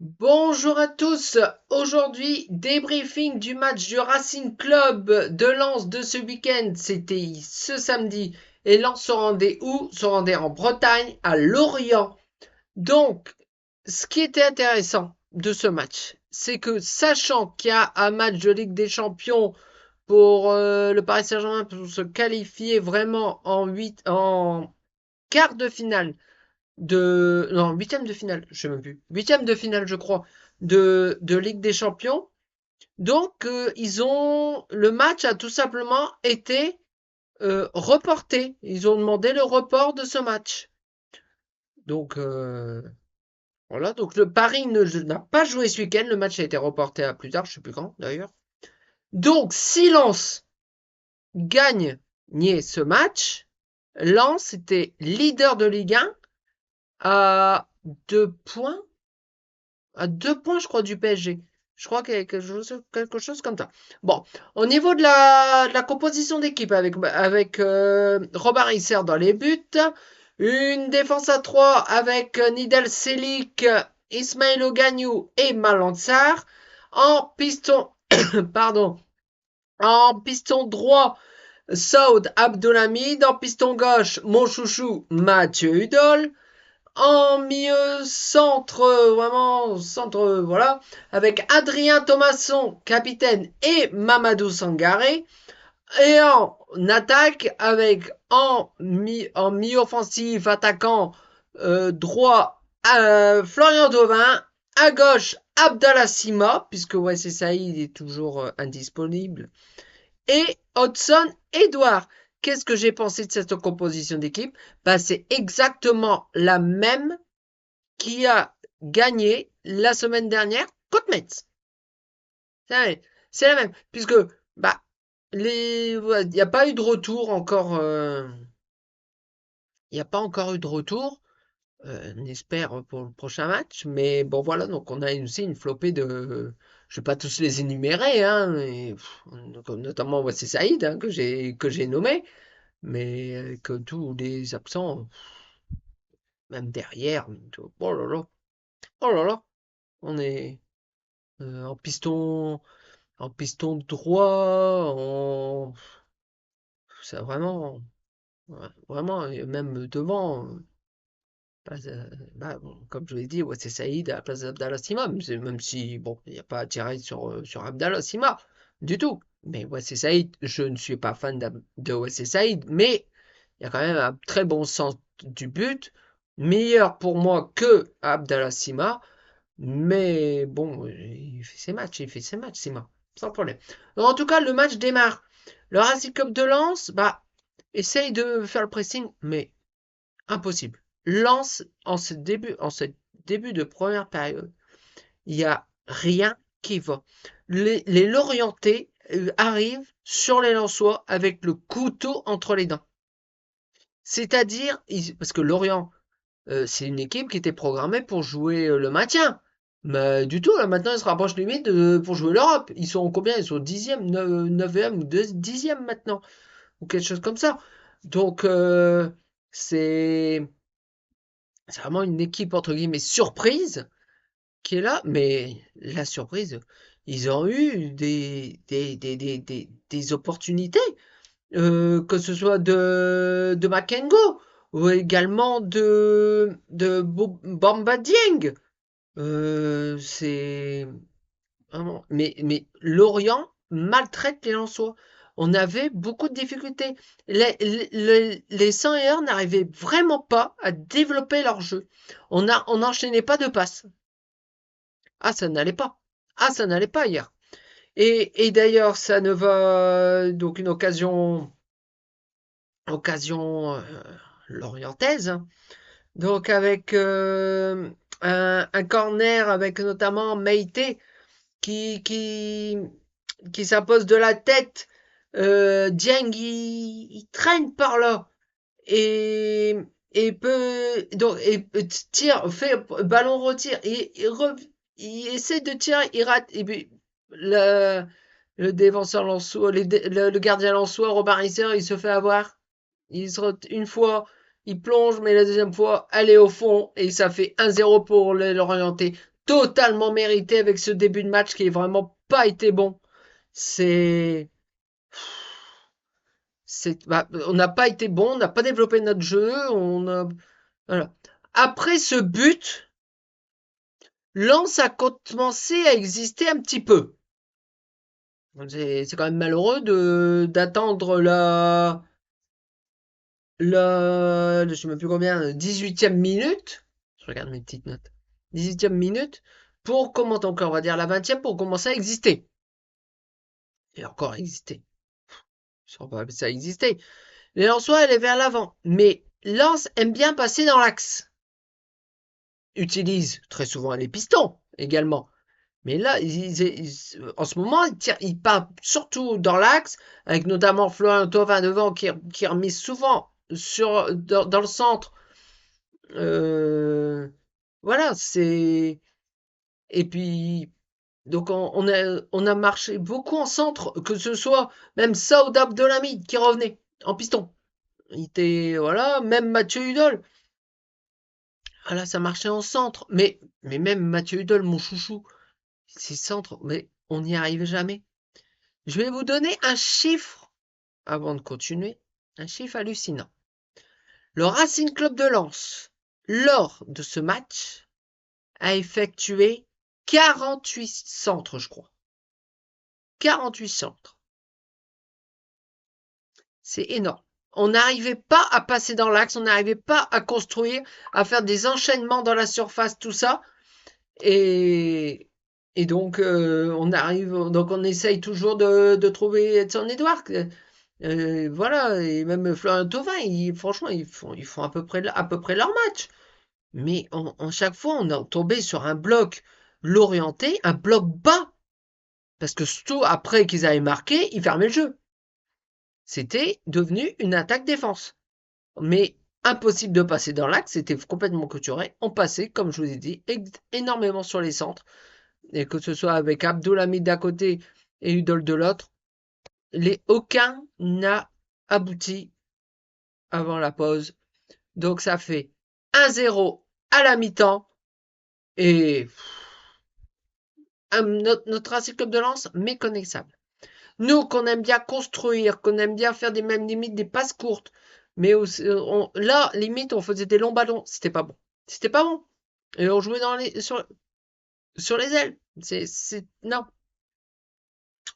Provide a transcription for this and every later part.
Bonjour à tous, aujourd'hui débriefing du match du Racing Club de Lens de ce week-end, c'était ce samedi et Lens se rendait où? Se rendait en Bretagne, à Lorient. Donc, ce qui était intéressant de ce match, c'est que sachant qu'il y a un match de Ligue des Champions pour le Paris Saint-Germain pour se qualifier vraiment en quart de finale non, huitième de finale, je sais même plus, huitième de finale, je crois, de Ligue des Champions. Donc, le match a tout simplement été reporté. Ils ont demandé le report de ce match. Donc, voilà. Donc, le Paris n'a pas joué ce week-end. Le match a été reporté à plus tard, je sais plus quand d'ailleurs. Donc, si Lens gagne ce match, Lens était leader de Ligue 1 à 2 points je crois, du PSG. Je crois qu'il y a quelque chose comme ça. Bon, au niveau de la composition d'équipe, avec Robert Isser dans les buts, une défense à 3 avec Nidal Selik, Ismaël Ogagnou et Malansar. En piston, pardon, en piston droit, Saud Abdoulhamid. En piston gauche, mon chouchou Mathieu Hudol en milieu centre, vraiment centre, voilà, avec Adrien Thomasson, capitaine, et Mamadou Sangaré. Et en attaque, avec en milieu offensif attaquant droit Florian Thauvin, à gauche Abdallah Sima, puisque Wesley Saïd est toujours indisponible, et Hudson Edouard. Qu'est-ce que j'ai pensé de cette composition d'équipe? Bah, c'est exactement la même qui a gagné la semaine dernière contre Metz. C'est la même, puisque bah il n'y a pas eu de retour encore. Il n'y a pas encore eu de retour. On espère pour le prochain match, mais bon voilà, donc on a aussi une flopée de. Je vais pas tous les énumérer, hein, notamment c'est Saïd hein, que j'ai nommé, mais que tous les absents, même derrière, oh là là, oh là là, on est en piston droit, c'est vraiment, ouais, vraiment, et même devant, bon, comme je l'ai dit, ouais, c'est Saïd à la place d'Abdallah Sima, même si, bon, il n'y a pas à tirer sur Abdallah Sima du tout. Mais ouais, c'est Saïd, je ne suis pas fan de Wesley Saïd, mais il y a quand même un très bon sens du but, meilleur pour moi que Abdallah Sima, mais bon, il fait ses matchs, Sima, sans problème. Donc, en tout cas, le match démarre. Le Racing Club de Lens, bah, essaye de faire le pressing, mais impossible. Lens, en ce début de première période, il n'y a rien qui va. Les Lorientais arrivent sur les Lensois avec le couteau entre les dents. C'est-à-dire, parce que Lorient, c'est une équipe qui était programmée pour jouer le maintien. Mais du tout, là, maintenant, ils se rapprochent limite pour jouer l'Europe. Ils sont combien? Ils sont 10e, 9e ou 10e maintenant. Ou quelque chose comme ça. Donc, c'est c'est vraiment une équipe, entre guillemets, surprise qui est là. Mais la surprise, ils ont eu des opportunités. Que ce soit de Makengo ou également de Bamba Dieng. C'est vraiment. Mais Lorient maltraite les Lensois. On avait beaucoup de difficultés. Les 101 n'arrivaient vraiment pas à développer leur jeu. On n'enchaînait pas de passes. Ah, ça n'allait pas. Ah, ça n'allait pas hier. Et d'ailleurs, ça ne va. Donc, une occasion lorientaise, hein. Donc, avec un corner avec notamment Meïté qui, qui, qui s'impose de la tête. Dieng, il traîne par là et, tire, fait ballon retire il essaie de tirer, il rate et puis le défenseur Lensois, le gardien Lensois, Robert Isser, il se fait avoir. Une fois, il plonge, mais la deuxième fois, elle est au fond et ça fait 1-0 pour l'Orienté. totalement mérité avec ce début de match qui est vraiment pas été bon. C'est, on n'a pas été bon, on n'a pas développé notre jeu, voilà. Après ce but, Lens a commencé à exister un petit peu. C'est quand même malheureux d'attendre je sais même plus combien, 18e minute. Je regarde mes petites notes. 18e minute pour commencer encore, on va dire la 20e pour commencer à exister. Et encore exister. Je ne pas appeler ça exister. Les Lensois, elle est vers l'avant. Mais Lens aime bien passer dans l'axe. Utilise très souvent les pistons également. Mais là, en ce moment, ils partent surtout dans l'axe, avec notamment Florian Thauvin devant qui remise souvent dans le centre. Euh, voilà, c'est. Et puis, donc on a marché beaucoup en centre, que ce soit même Saoud Abdelhamid qui revenait en piston. Il était, voilà, même Mathieu Hudol. Voilà, ça marchait en centre. Mais même Mathieu Hudol, mon chouchou, c'est centre, mais on n'y arrive jamais. Je vais vous donner un chiffre avant de continuer. Un chiffre hallucinant. Le Racing Club de Lens, lors de ce match, a effectué 48 centres, je crois. 48 centres. C'est énorme. On n'arrivait pas à passer dans l'axe, on n'arrivait pas à construire, à faire des enchaînements dans la surface, tout ça. Et, donc, on essaye toujours de trouver Edson Edouard. Voilà, et même Florian Thauvin, franchement, ils font à peu près leur match. Mais chaque fois, on est tombé sur un bloc l'orienté, un bloc bas. Parce que surtout après qu'ils avaient marqué, ils fermaient le jeu. C'était devenu une attaque-défense. Mais impossible de passer dans l'axe, c'était complètement clôturé. On passait, comme je vous ai dit, énormément sur les centres. Et que ce soit avec Abdoulhamid d'un côté et Udol de l'autre, aucun n'a abouti avant la pause. Donc ça fait 1-0 à la mi-temps. Et notre Racing Club de Lens, méconnaissable. Nous, qu'on aime bien construire, qu'on aime bien faire des mêmes limites, des passes courtes. Mais là, limite, on faisait des longs ballons. C'était pas bon. C'était pas bon. Et on jouait sur les ailes. Non.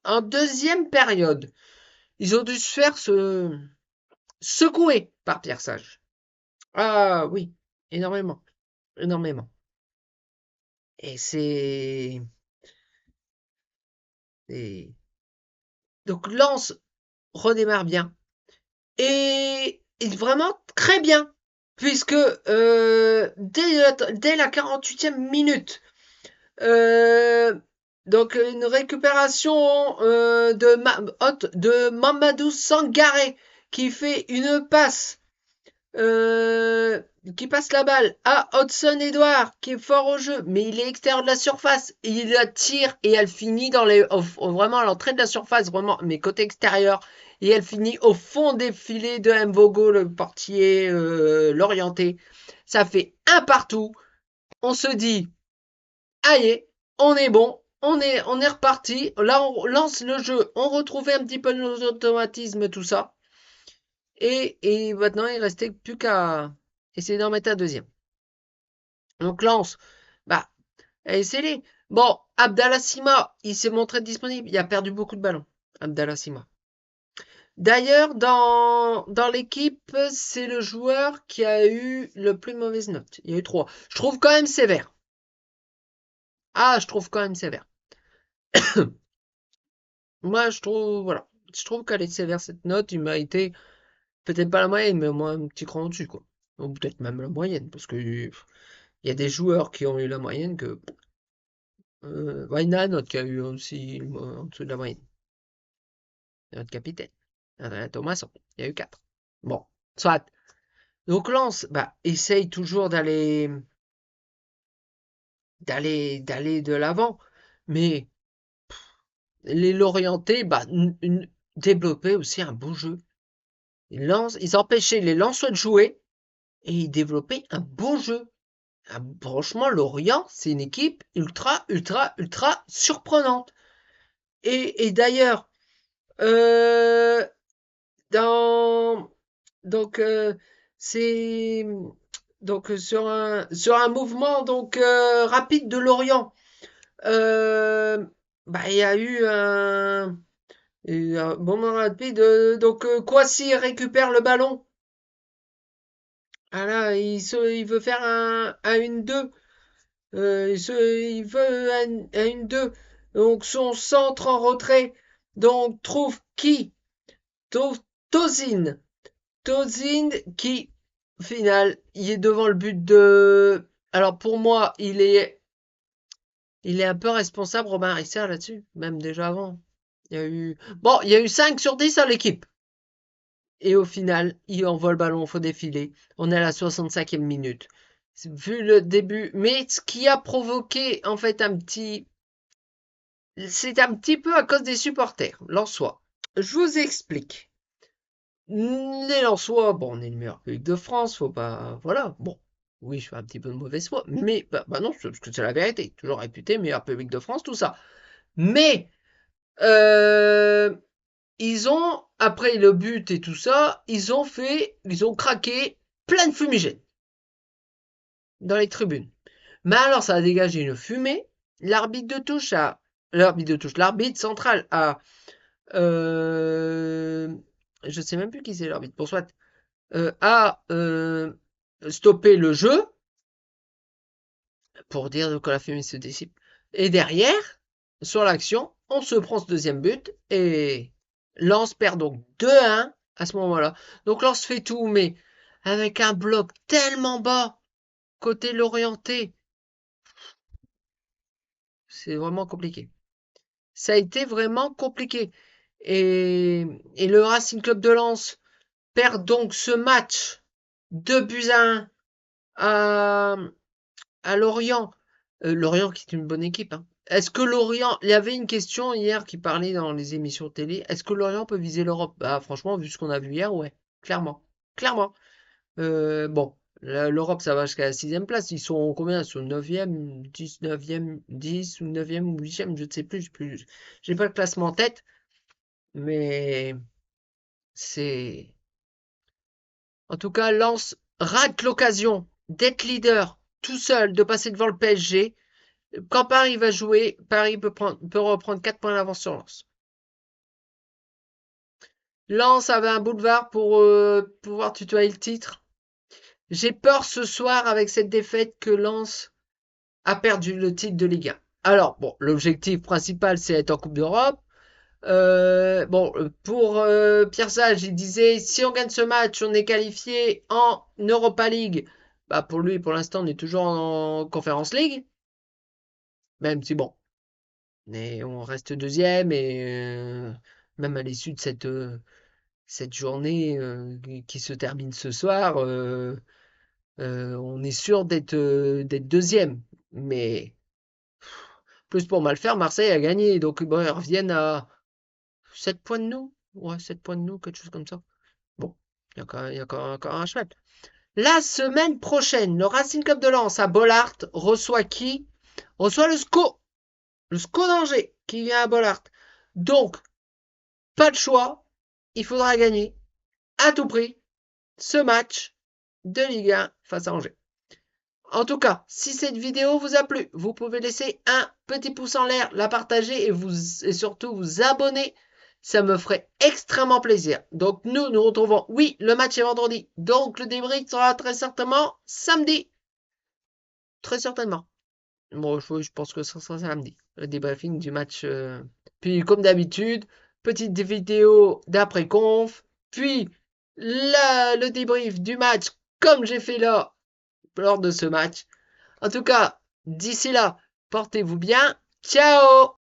En deuxième période, ils ont dû se faire secouer par Pierre Sage. Ah oui, énormément. Énormément. Et donc Lens redémarre bien. Et vraiment très bien. Puisque dès la 48e minute, donc une récupération de Mamadou Sangaré qui fait une passe, euh, qui passe la balle à Hudson Edouard qui est fort au jeu, mais il est extérieur de la surface. Et il la tire et elle finit vraiment à l'entrée de la surface, vraiment, mais côté extérieur. Et elle finit au fond des filets de Mvogo, le portier, l'orienté. Ça fait un partout. On se dit, aïe, on est bon, on est reparti. Là, on lance le jeu, on retrouvait un petit peu nos automatismes, tout ça. Et maintenant, il restait plus qu'à essayer d'en mettre un deuxième. Donc, lance, bah, essayez. Bon, Abdallah Sima, il s'est montré disponible. Il a perdu beaucoup de ballons, Abdallah Sima. D'ailleurs, dans l'équipe, c'est le joueur qui a eu le plus mauvaise note. Il y a eu 3. Je trouve quand même sévère. Ah, je trouve quand même sévère. Moi, voilà. Je trouve qu'elle est sévère cette note. Il m'a été, peut-être pas la moyenne, mais au moins un petit cran au-dessus, quoi. Ou peut-être même la moyenne, parce que il y a des joueurs qui ont eu la moyenne que. Wayne qui a eu aussi en dessous de la moyenne. Notre capitaine. Thomasson, il y a eu 4. Bon, soit. Donc Lens, essaye toujours d'aller de l'avant, mais les Lorientais, développaient aussi un beau jeu. Ils empêchaient les Lensois de jouer et ils développaient un beau jeu. Franchement, Lorient, c'est une équipe ultra surprenante. Et d'ailleurs, euh, dans donc c'est donc sur un mouvement rapide de Lorient, bah il y a eu un moment rapide. Kouassi récupère le ballon. Ah là, il veut faire un 1-2. Il veut un 1-2. Donc son centre en retrait. Donc trouve qui? Trouve Tozin. Tozin qui, au final, il est devant le but de. Alors pour moi, il est un peu responsable, Robin Risser, là-dessus, même déjà avant. Il y a eu 5 sur 10 à l'équipe. Et au final, il envoie le ballon, il faut défiler. On est à la 65e minute. Vu le début, mais ce qui a provoqué en fait c'est un petit peu à cause des supporters lensois. Je vous explique. Les Lensois, bon, on est le meilleur public de France, faut pas, voilà. Bon, oui, je fais un petit peu de mauvaise foi, mais bah non, parce que c'est la vérité. Toujours réputé meilleur public de France, tout ça. Mais euh, ils ont, après le but et tout ça, ils ont craqué plein de fumigènes dans les tribunes. Mais alors, ça a dégagé une fumée. L'arbitre central euh, je sais même plus qui c'est l'arbitre. Pour soit, a stoppé le jeu pour dire que la fumée se dissipe. Et derrière, sur l'action, on se prend ce deuxième but et Lens perd donc 2-1 à ce moment-là. Donc Lens fait tout, mais avec un bloc tellement bas côté l'orienté, c'est vraiment compliqué. Ça a été vraiment compliqué. Et, et le Racing Club de Lens perd donc ce match 2-1 à, à Lorient. Lorient qui est une bonne équipe, hein. Est-ce que Lorient, il y avait une question hier qui parlait dans les émissions télé, est-ce que Lorient peut viser l'Europe? Bah franchement, vu ce qu'on a vu hier, ouais, clairement. Clairement. Bon, l'Europe, ça va jusqu'à la sixième place. Ils sont combien? Ils sont 9e, 10, 9e, 10 ou 9e ou 8e, je ne sais plus, j'ai pas le classement en tête, mais c'est. En tout cas, Lens rate l'occasion d'être leader tout seul, de passer devant le PSG. Quand Paris va jouer, Paris peut reprendre 4 points d'avance sur Lens. Lens avait un boulevard pour pouvoir tutoyer le titre. J'ai peur ce soir avec cette défaite que Lens a perdu le titre de Ligue 1. Alors, bon, l'objectif principal, c'est être en Coupe d'Europe. Pour Pierre Sage, il disait si on gagne ce match, on est qualifié en Europa League. Bah pour lui, pour l'instant, on est toujours en Conference League. Même si bon, mais on reste deuxième et même à l'issue de cette journée qui se termine ce soir, on est sûr d'être deuxième. Mais plus pour mal faire, Marseille a gagné. Donc bon, ils reviennent à 7 points de nous. Ouais, 7 points de nous, quelque chose comme ça. Bon, il y a encore un chemin. La semaine prochaine, le Racing Club de Lens à Bollaert reçoit qui? Reçoit le SCO. Le SCO d'Angers qui vient à Bollaert. Donc, pas de choix. Il faudra gagner à tout prix ce match de Ligue 1 face à Angers. En tout cas, si cette vidéo vous a plu, vous pouvez laisser un petit pouce en l'air, la partager et surtout vous abonner. Ça me ferait extrêmement plaisir. Donc nous retrouvons, oui, le match est vendredi. Donc le débrief sera très certainement samedi. Très certainement. Bon, je pense que ce sera samedi. Le débriefing du match. Puis comme d'habitude, petite vidéo d'après-conf. Puis le débrief du match comme j'ai fait là lors de ce match. En tout cas, d'ici là, portez-vous bien. Ciao!